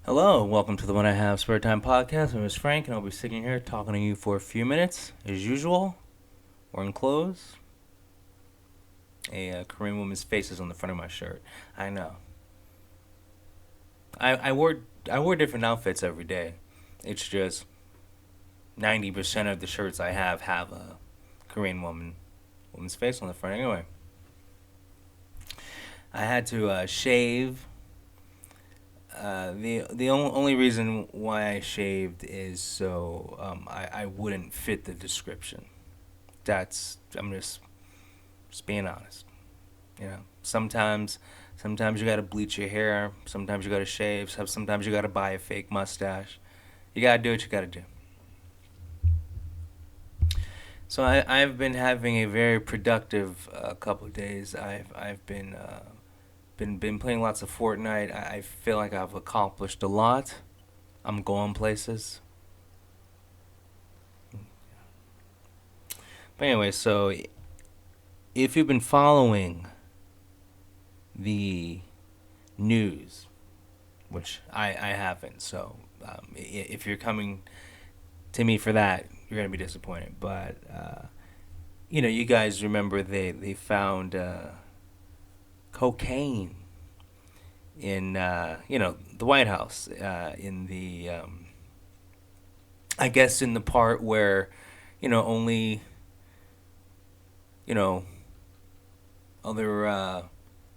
Hello, welcome to the When I Have Spare Time podcast. My name is Frank, and I'll be sitting here talking to you for a few minutes. As usual, wearing clothes. A Korean woman's face is on the front of my shirt. I know. I wore different outfits every day. It's just 90% of the shirts I have a Korean woman's face on the front. Anyway, I had to shave. The only reason why I shaved is so I wouldn't fit the description. I'm just being honest. Sometimes you gotta bleach your hair. Sometimes you gotta shave. Sometimes you gotta buy a fake mustache. You gotta do what you gotta do. So I've been having a very productive couple of days. I've been playing lots of Fortnite. I feel like I've accomplished a lot. I'm going places. But anyway, so if you've been following the news, which I haven't, so if you're coming to me for that, you're gonna be disappointed. But you guys remember they found cocaine in the White House in the I guess in the part where only you know other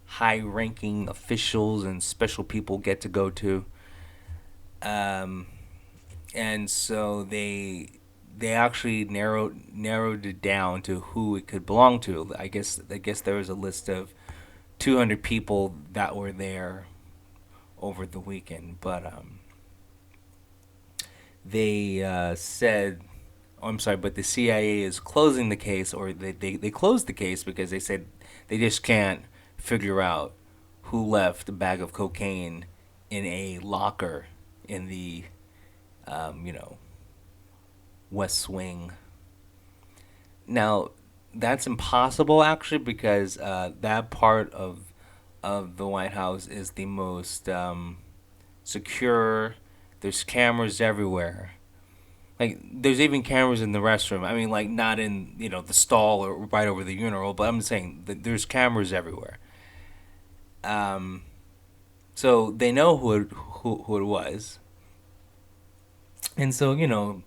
high-ranking officials and special people get to go to. Um, and so they actually narrowed it down to who it could belong to. I guess there was a list of 200 people that were there over the weekend, but they said, oh, I'm sorry, but the CIA is closing the case, or they closed the case because they said they just can't figure out who left a bag of cocaine in a locker in the, um, you know, West Wing. Now, that's impossible actually because that part of the White House is the most secure. There's cameras everywhere. Like there's even cameras in the restroom. I mean, like not in the stall or right over the urinal, but I'm saying that there's cameras everywhere. Um, so they know who it was, and so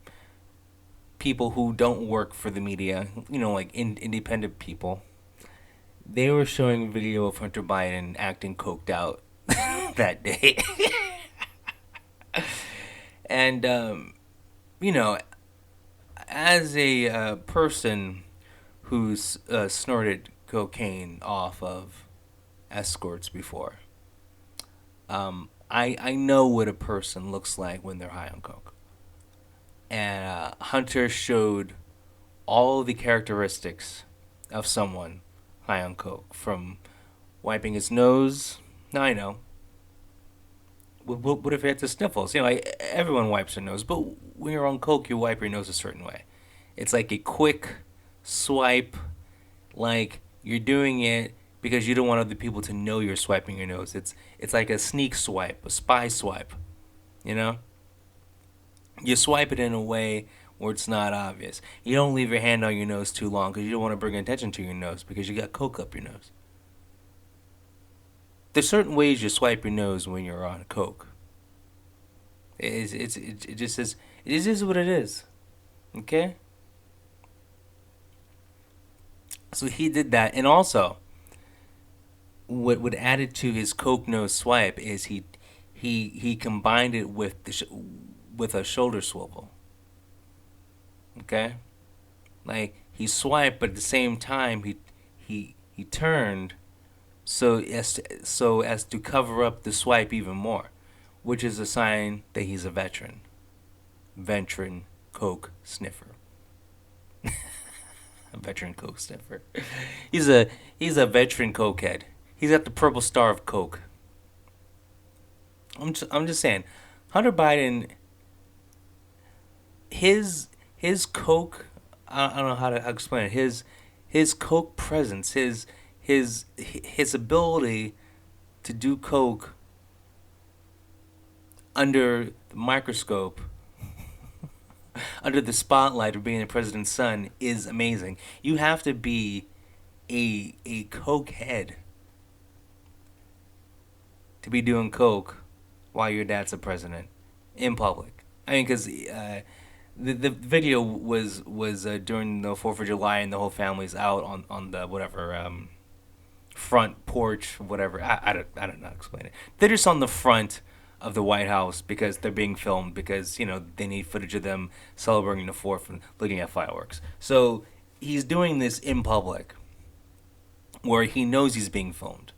people who don't work for the media, like independent people, they were showing video of Hunter Biden acting coked out that day, and you know, as a person who's snorted cocaine off of escorts before, I know what a person looks like when they're high on coke. And Hunter showed all the characteristics of someone high on coke, from wiping his nose. Now I know. What if he had the sniffles? Like everyone wipes their nose, but when you're on coke, you wipe your nose a certain way. It's like a quick swipe, like you're doing it because you don't want other people to know you're swiping your nose. It's like a sneak swipe, a spy swipe. You know, you swipe it in a way where it's not obvious. You don't leave your hand on your nose too long because you don't want to bring attention to your nose because you got coke up your nose. There's certain ways you swipe your nose when you're on coke. It just is it is what it is. Okay, so he did that, and also what would added to his coke nose swipe is he combined it with with a shoulder swivel. Okay, like he swiped, but at the same time he turned so as to cover up the swipe even more, which is a sign that he's a veteran coke sniffer, a veteran coke sniffer. He's a veteran cokehead. He's got the purple star of coke. I'm just saying, Hunter Biden, his coke. I don't know how to explain it. His coke presence, his ability to do coke under the microscope, under the spotlight of being the president's son is amazing. You have to be a coke head to be doing coke while your dad's the president in public. I mean, because the video was during the 4th of July, and the whole family's out on the whatever front porch, whatever. I don't know how to explain it. They're just on the front of the White House because they're being filmed because they need footage of them celebrating the fourth and looking at fireworks. So he's doing this in public where he knows he's being filmed.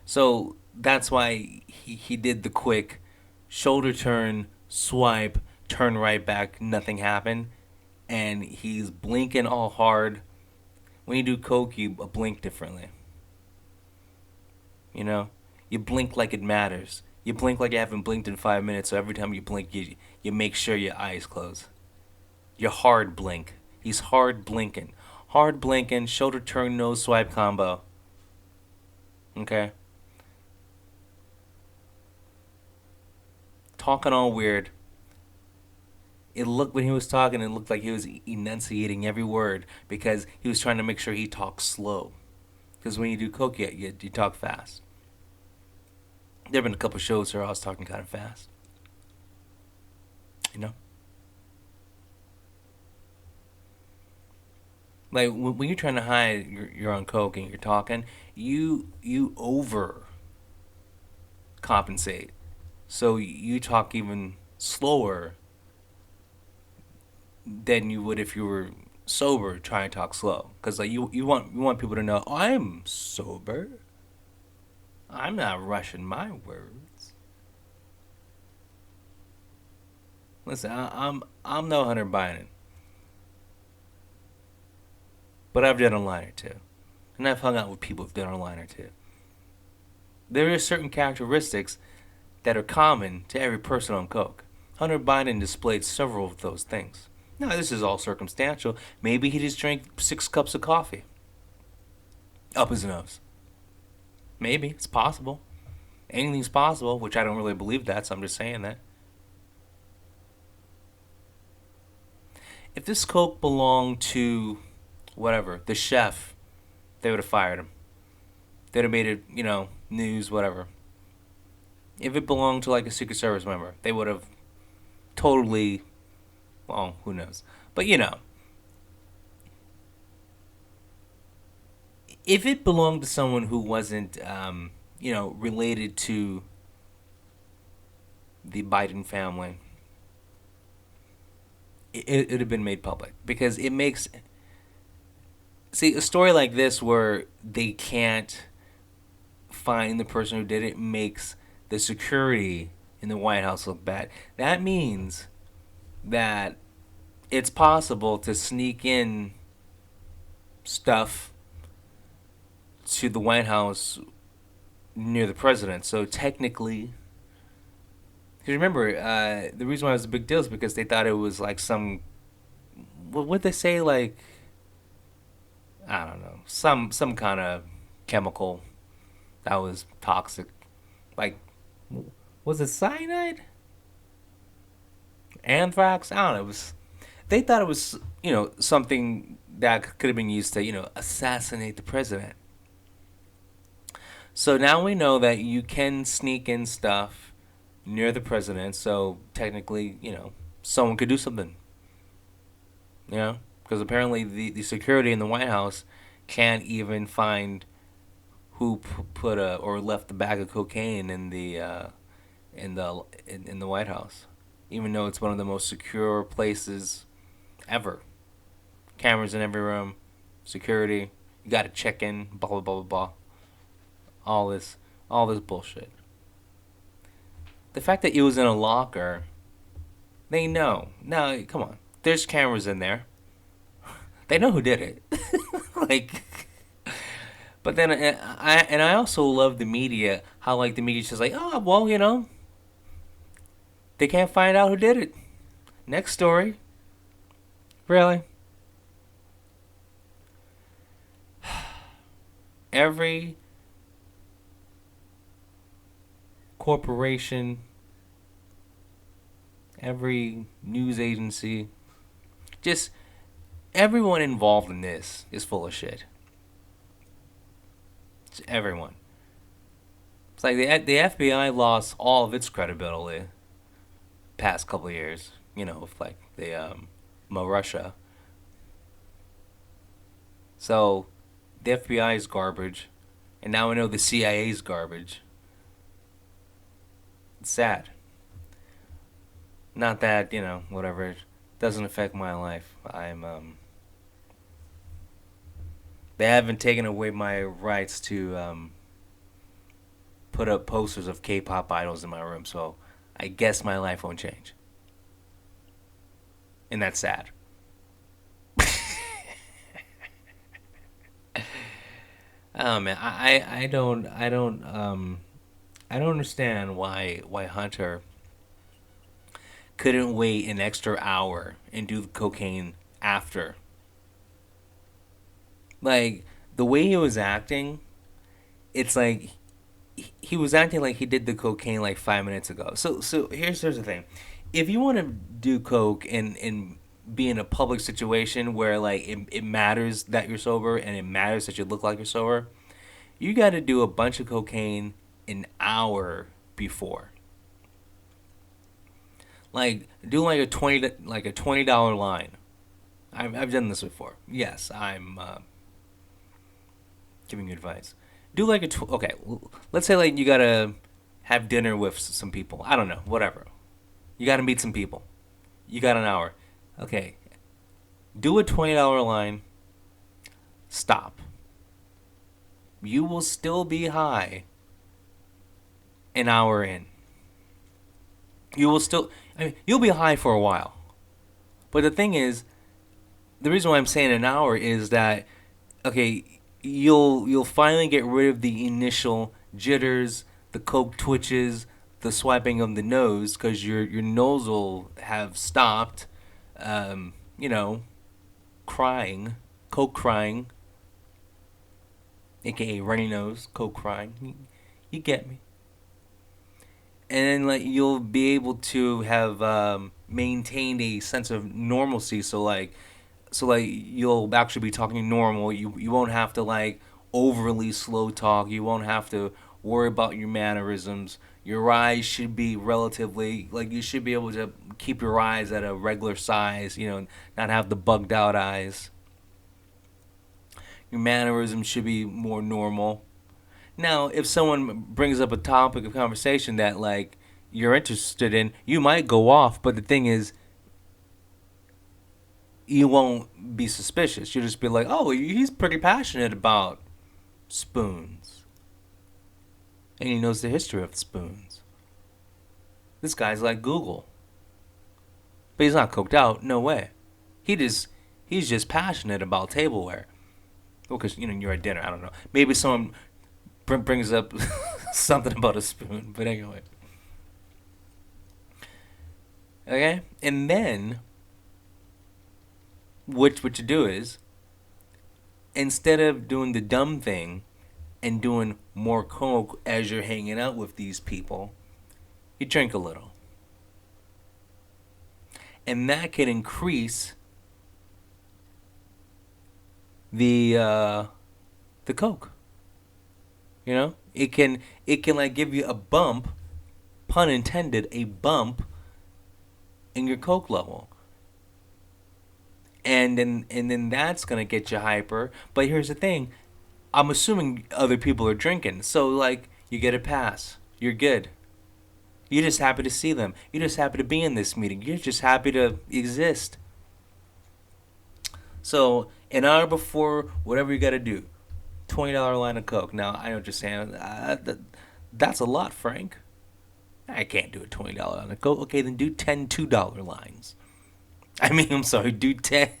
So that's why he did the quick shoulder turn, swipe, turn right back, nothing happened. And he's blinking all hard. When you do coke, you blink differently. You know? You blink like it matters. You blink like you haven't blinked in 5 minutes, so every time you blink, you make sure your eyes close. You hard blink. He's hard blinking. Hard blinking, shoulder turn, nose swipe combo. Okay? Talking all weird. It looked, when he was talking, it looked like he was enunciating every word because he was trying to make sure he talked slow. Because when you do coke, you talk fast. There have been a couple shows where I was talking kind of fast. You know? Like, when you're trying to hide you're on coke and you're talking, you over compensate. So you talk even slower than you would if you were sober trying to talk slow. Because like you want people to know, I'm sober. I'm not rushing my words. Listen, I'm no Hunter Biden, but I've done a line or two, and I've hung out with people who've done a line or two. There are certain characteristics that are common to every person on coke. Hunter Biden displayed several of those things. Now, this is all circumstantial. Maybe he just drank 6 cups of coffee up his nose. Maybe. It's possible. Anything's possible, which I don't really believe that, so I'm just saying that. If this coke belonged to, whatever, the chef, they would have fired him. They'd have made it, news, whatever. If it belonged to like a Secret Service member, they would have totally, well, who knows. But if it belonged to someone who wasn't, related to the Biden family, it'd have been made public because it makes. See, a story like this where they can't find the person who did it makes the security in the White House look bad. That means that it's possible to sneak in stuff to the White House near the president. So technically, because remember, the reason why it was a big deal is because they thought it was like some, what would they say, like, I don't know, some kind of chemical that was toxic. Like, was it cyanide? Anthrax? I don't know. They thought it was, something that could have been used to, assassinate the president. So now we know that you can sneak in stuff near the president. So technically, someone could do something. Because apparently the security in the White House can't even find who put or left the bag of cocaine in the White House, even though it's one of the most secure places ever. Cameras in every room, security. You got to check in. Blah blah blah blah blah. All this bullshit. The fact that it was in a locker, they know. Now, come on. There's cameras in there. They know who did it. Like, but then I also love the media. How like the media's just like, oh well, they can't find out who did it. Next story. Really? Every corporation every news agency, just everyone involved in this is full of shit. It's everyone. It's like the FBI lost all of its credibility past couple of years. With like the Russia. So the FBI is garbage, and now we know the CIA is garbage. It's sad. Not that whatever it doesn't affect my life. They haven't taken away my rights to put up posters of K-pop idols in my room, so I guess my life won't change, and that's sad. Oh man, I don't understand why Hunter couldn't wait an extra hour and do the cocaine after. Like the way he was acting, it's like he was acting like he did the cocaine like 5 minutes ago. So here's the thing: if you want to do coke and be in a public situation where like it matters that you're sober and it matters that you look like you're sober, you got to do a bunch of cocaine an hour before. Like do like a $20 line. I've done this before. Yes, I'm giving you advice. Do like okay. Let's say like you gotta have dinner with some people. I don't know, whatever. You gotta meet some people. You got an hour. Okay, do a $20 line. Stop. You will still be high an hour in. You will still. I mean, you'll be high for a while. But the thing is, the reason why I'm saying an hour is that okay, you'll finally get rid of the initial jitters, the coke twitches, the swiping of the nose because your nose will have stopped. Um, you know, crying, coke crying, aka runny nose, coke crying. You get me. And then like you'll be able to have maintained a sense of normalcy. So like you'll actually be talking normal. You won't have to like overly slow talk. You won't have to worry about your mannerisms. Your eyes should be relatively like you should be able to keep your eyes at a regular size. Not have the bugged out eyes. Your mannerisms should be more normal. Now, if someone brings up a topic of conversation that like you're interested in, you might go off. But the thing is, you won't be suspicious. You'll just be like, oh, he's pretty passionate about spoons. And he knows the history of spoons. This guy's like Google. But he's not coked out, no way. He's just passionate about tableware. Well, because, you're at dinner, I don't know. Maybe someone brings up something about a spoon, but anyway. Okay? And then, what you do is, instead of doing the dumb thing and doing more coke as you're hanging out with these people, you drink a little. And that can increase the coke. It can like give you a bump, pun intended, a bump in your coke level. And then that's gonna get you hyper. But here's the thing, I'm assuming other people are drinking, so like you get a pass. You're good. You're just happy to see them. You're just happy to be in this meeting. You're just happy to exist. So an hour before, whatever you gotta do, $20 line of coke. Now I know what you're saying. That's a lot, Frank. I can't do a $20 line of coke. Okay, then do 10 $2 lines. I mean, I'm sorry, do 10.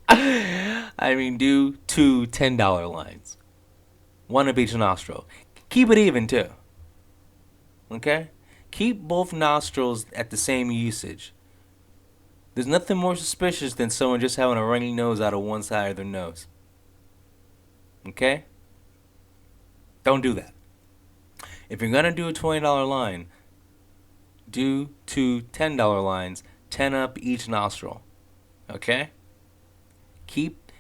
I mean, do two $10 lines. One of each nostril. Keep it even, too. Okay? Keep both nostrils at the same usage. There's nothing more suspicious than someone just having a runny nose out of one side of their nose. Okay? Don't do that. If you're going to do a $20 line, Do two $10 lines, 10 up each nostril. Okay? Keep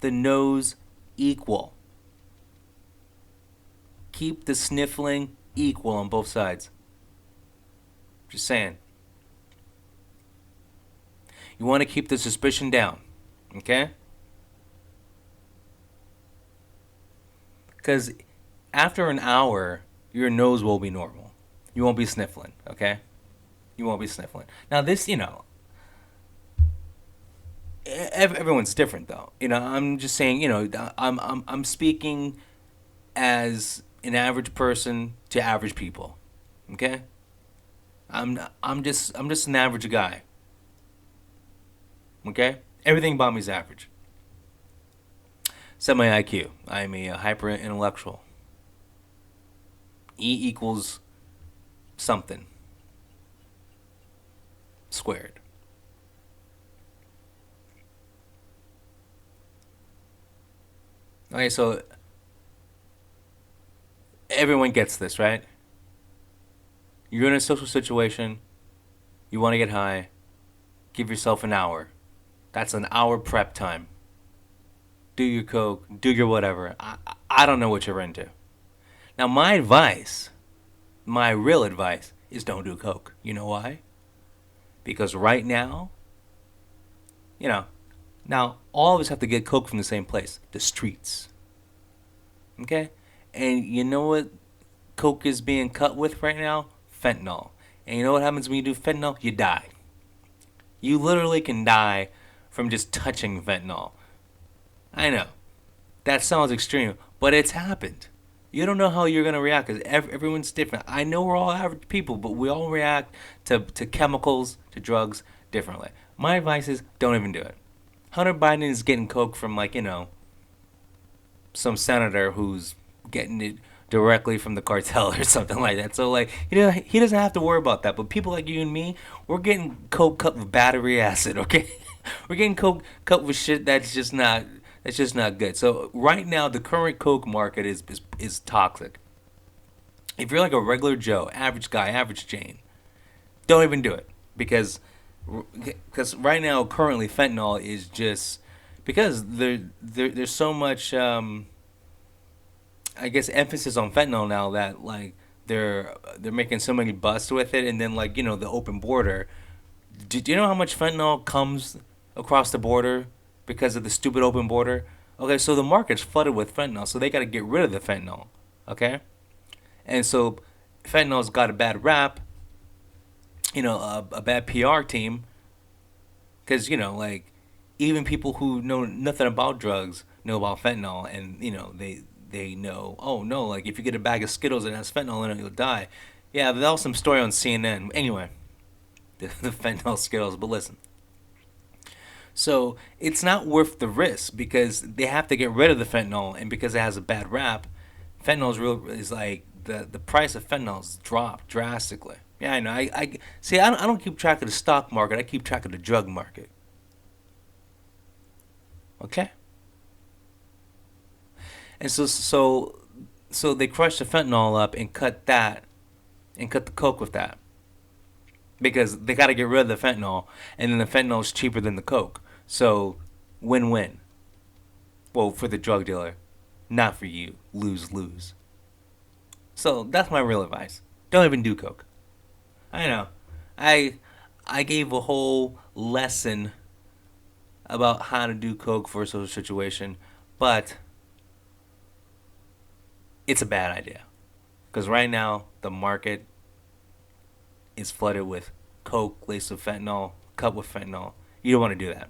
the nose equal. Keep the sniffling equal on both sides. Just saying. You want to keep the suspicion down. Okay? Because after an hour, your nose will be normal. You won't be sniffling, okay? You won't be sniffling. Now, this, everyone's different, though. I'm just saying, I'm speaking as an average person to average people, okay? I'm just an average guy, okay? Everything about me is average. Set my IQ. I'm a hyper intellectual. E equals something squared. Okay, so everyone gets this, right? You're in a social situation, you want to get high, give yourself an hour. That's an hour prep time. Do your coke, do your whatever. I don't know what you're into. Now, my real advice, is don't do coke. You know why? Because right now, you know, now all of us have to get coke from the same place, the streets. Okay? And you know what coke is being cut with right now? Fentanyl. And you know what happens when you do fentanyl? You die. You literally can die from just touching fentanyl. I know. That sounds extreme, but it's happened. You don't know how you're going to react because everyone's different. I know we're all average people, but we all react to chemicals, to drugs differently. My advice is don't even do it. Hunter Biden is getting coke from, some senator who's getting it directly from the cartel or something like that. So, he doesn't have to worry about that. But people like you and me, we're getting coke cut with battery acid, okay? We're getting coke cut with shit that's just not good. So right now, the current coke market is toxic. If you're like a regular Joe, average guy, average Jane, don't even do it because right now, currently, fentanyl is just because there's so much I guess emphasis on fentanyl now that they're making so many busts with it, and then the open border. Do you know how much fentanyl comes across the border because of the stupid open border? Okay, so the market's flooded with fentanyl, so they got to get rid of the fentanyl. Okay, and so fentanyl's got a bad rap, a bad PR team, because even people who know nothing about drugs know about fentanyl, and they know, oh no, if you get a bag of Skittles and it has fentanyl in it, you'll die. Yeah, that was some story on CNN. Anyway, the fentanyl Skittles. But listen, so it's not worth the risk because they have to get rid of the fentanyl, and because it has a bad rap, fentanyl is like the price of fentanyl's dropped drastically. Yeah, I know. I see. I don't keep track of the stock market. I keep track of the drug market. Okay. And so they crush the fentanyl up and cut that and cut the coke with that because they got to get rid of the fentanyl, and then the fentanyl is cheaper than the coke. So win-win. Well, for the drug dealer, not for you. Lose lose. So that's my real advice. Don't even do coke. I know. I I gave a whole lesson about how to do coke for a social situation, but it's a bad idea because right now the market is flooded with coke laced with fentanyl, cut with fentanyl. You don't want to do that.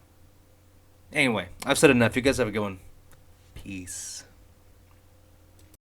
Anyway, I've said enough. You guys have a good one. Peace.